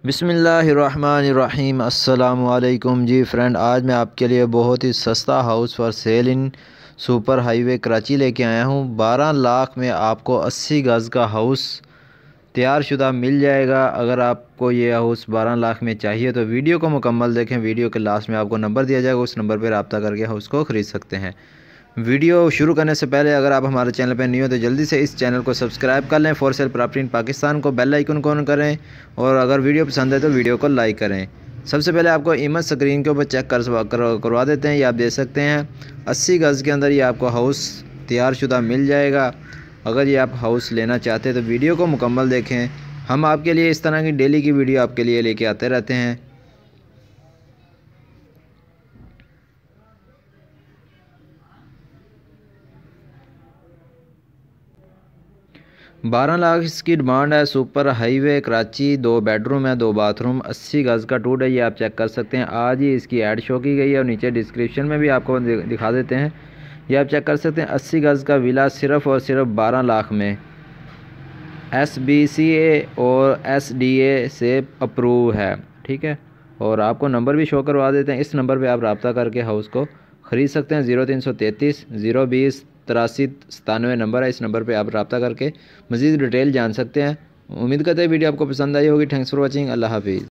बिस्मिल्लाहिर्रहमानिर्रहीम अस्सलामुअलैकुम जी फ्रेंड, आज मैं आपके लिए बहुत ही सस्ता house for sale in super highway Karachi लेके आया हूँ। 12 लाख में आपको 80 गज़ का हाउस तैयार शुदा मिल जाएगा। अगर आपको ये हाउस 12 लाख में चाहिए तो वीडियो को मुकम्मल देखें। वीडियो के लास्ट में आपको नंबर दिया जाएगा, उस नंबर पर रब्ता करके हाउस को ख़रीद सकते हैं। वीडियो शुरू करने से पहले अगर आप हमारे चैनल पर न्यू हो तो जल्दी से इस चैनल को सब्सक्राइब कर लें। For sale property in Pakistan को बेल आइकन को ऑन करें और अगर वीडियो पसंद है तो वीडियो को लाइक करें। सबसे पहले आपको इमेज स्क्रीन के ऊपर चेक करवा देते हैं। ये आप देख सकते हैं 80 गज़ के अंदर ये आपको हाउस तैयार शुदा मिल जाएगा। अगर ये आप हाउस लेना चाहते हैं तो वीडियो को मुकम्मल देखें। हम आपके लिए इस तरह की डेली की वीडियो आपके लिए लेके आते रहते हैं। 12 लाख इसकी डिमांड है। सुपर हाईवे कराची, 2 बेडरूम है, 2 बाथरूम, 80 गज़ का टूट है। ये आप चेक कर सकते हैं। आज ही इसकी ऐड शो की गई है और नीचे डिस्क्रिप्शन में भी आपको दिखा देते हैं। ये आप चेक कर सकते हैं। 80 गज़ का विला सिर्फ़ और सिर्फ 12 लाख में SBCA और SDA से अप्रूव है, ठीक है। और आपको नंबर भी शो करवा देते हैं। इस नंबर पे आप रब्ता करके हाउस को ख़रीद सकते हैं। 0333 020 83 97 नंबर है। इस नंबर पे आप रब्ता करके मज़ीद डिटेल जान सकते हैं। उम्मीद करते हैं वीडियो आपको पसंद आई होगी। Thanks for watching. अल्लाह हाफिज़।